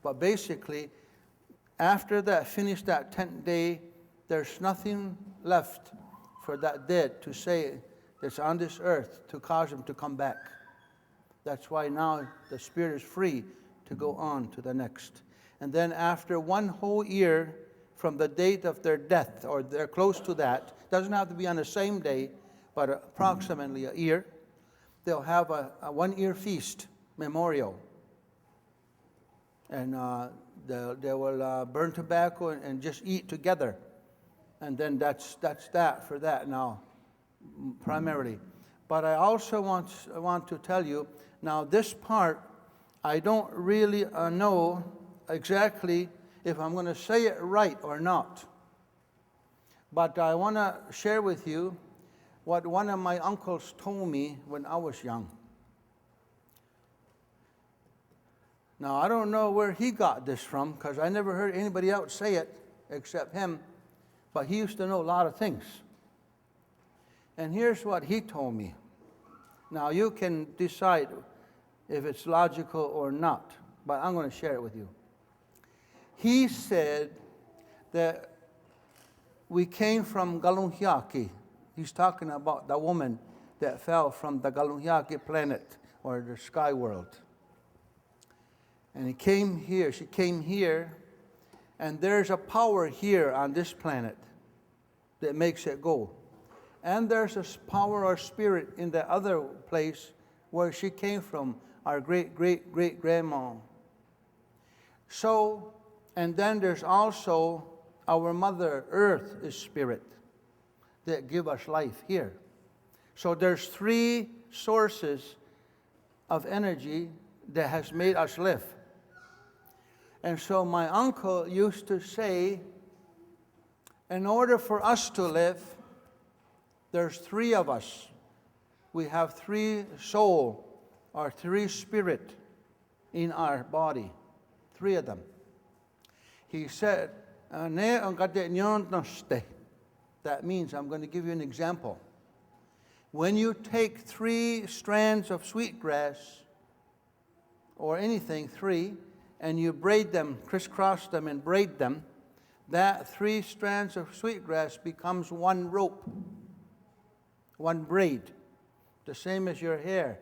But basically, after that, finish that 10th day, there's nothing left for that dead to say that's on this earth to cause him to come back. That's why now the spirit is free to go on to the next. And then after 1 whole year from the date of their death, or they're close to that, doesn't have to be on the same day, but approximately a year, they'll have a 1-year feast memorial. And they will burn tobacco and just eat together. And then that's that for that now, primarily. But I also want to tell you, now this part, I don't really know exactly if I'm going to say it right or not. But I want to share with you what one of my uncles told me when I was young. Now, I don't know where he got this from, because I never heard anybody else say it except him, but he used to know a lot of things. And here's what he told me. Now, you can decide if it's logical or not, but I'm going to share it with you. He said that we came from Galunhyaki. He's talking about the woman that fell from the Galunhyaki planet, or the sky world. And she came here, and there's a power here on this planet that makes it go. And there's a power or spirit in the other place where she came from, our great-great-great-grandma. So, and then there's also our Mother Earth is spirit that give us life here. So there's 3 sources of energy that has made us live. And so my uncle used to say, in order for us to live, there's 3 of us. We have 3 soul or 3 spirit in our body, 3 of them. He said, that means, I'm going to give you an example. When you take 3 strands of sweetgrass, or anything, 3, and you braid them, crisscross them and braid them, that 3 strands of sweetgrass becomes 1 rope, 1 braid. The same as your hair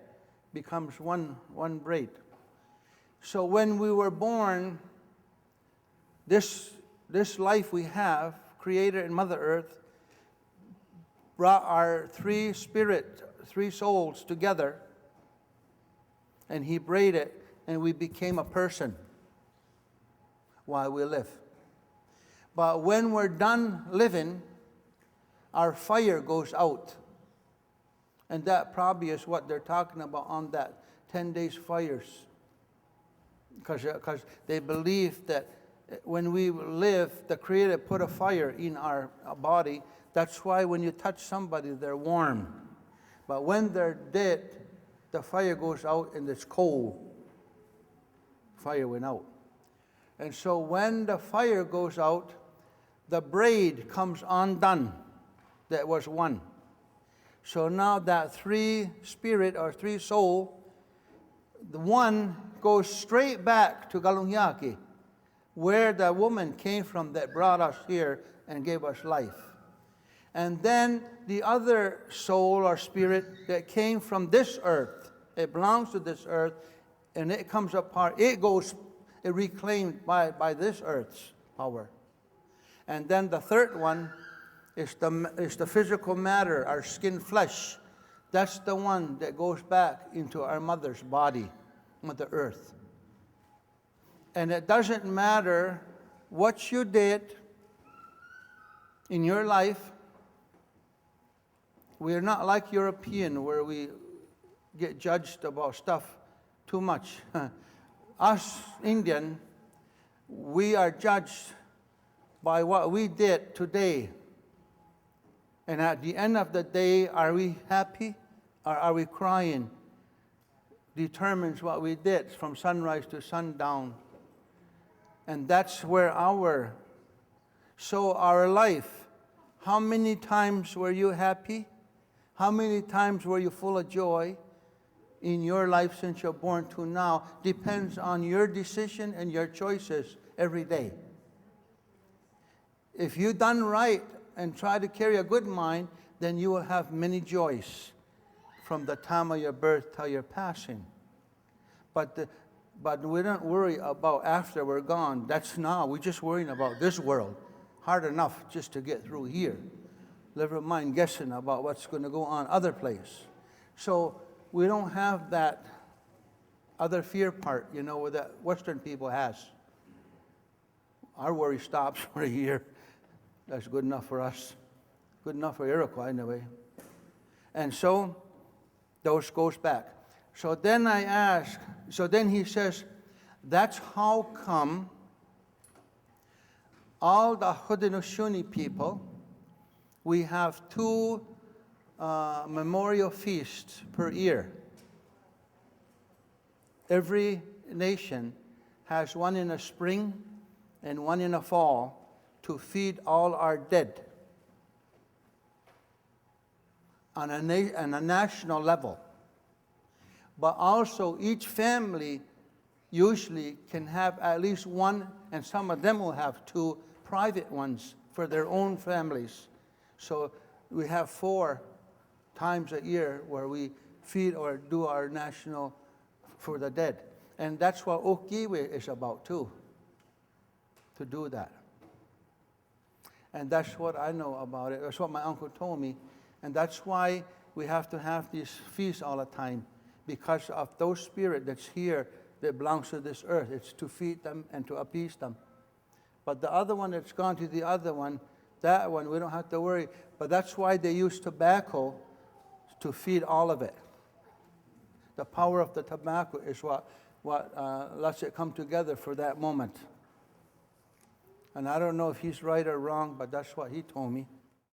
becomes one braid. So when we were born, this life we have, Creator and Mother Earth, brought our 3 souls together, and He braided, and we became a person while we live. But when we're done living, our fire goes out. And that probably is what they're talking about on that 10 days fires. Because they believe that when we live, the Creator put a fire in our body. That's why when you touch somebody, they're warm. But when they're dead, the fire goes out and it's cold. Fire went out. And so when the fire goes out, the braid comes undone. That was 1. So now that 3 spirit or 3 soul, the 1 goes straight back to Galunhyaki, where the woman came from that brought us here and gave us life. And then the other soul or spirit that came from this earth, it belongs to this earth, and it comes apart, it reclaimed by this earth's power. And then the third one is the physical matter, our skin flesh. That's the one that goes back into our mother's body, Mother Earth. And it doesn't matter what you did in your life. We are not like European, where we get judged about stuff too much. Us Indian, we are judged by what we did today. And at the end of the day, are we happy or are we crying? Determines what we did from sunrise to sundown. And that's where our life, how many times were you happy? How many times were you full of joy? in your life since you're born to now depends on your decision and your choices every day. If you've done right and try to carry a good mind, then you will have many joys from the time of your birth till your passing. But we don't worry about after we're gone. That's now. We're just worrying about this world. Hard enough just to get through here. Never mind guessing about what's going to go on other place. So we don't have that other fear part, that Western people has. Our worry stops for a year. That's good enough for us. Good enough for Iroquois anyway. And so those goes back. So then I ask, then he says, that's how come all the Haudenosaunee people, we have 2 memorial feasts per year. Every nation has one in the spring and one in the fall to feed all our dead on a national level. But also each family usually can have at least one, and some of them will have 2 private ones for their own families. So we have 4 times a year where we feed or do our national for the dead. And that's what Okiwe is about too, to do that. And that's what I know about it. That's what my uncle told me. And that's why we have to have these feasts all the time, because of those spirit that's here that belongs to this earth. It's to feed them and to appease them. But the other one that's gone to the other one, that one we don't have to worry. But that's why they use tobacco to feed all of it. The power of the tobacco is what lets it come together for that moment. And I don't know if he's right or wrong, but that's what he told me.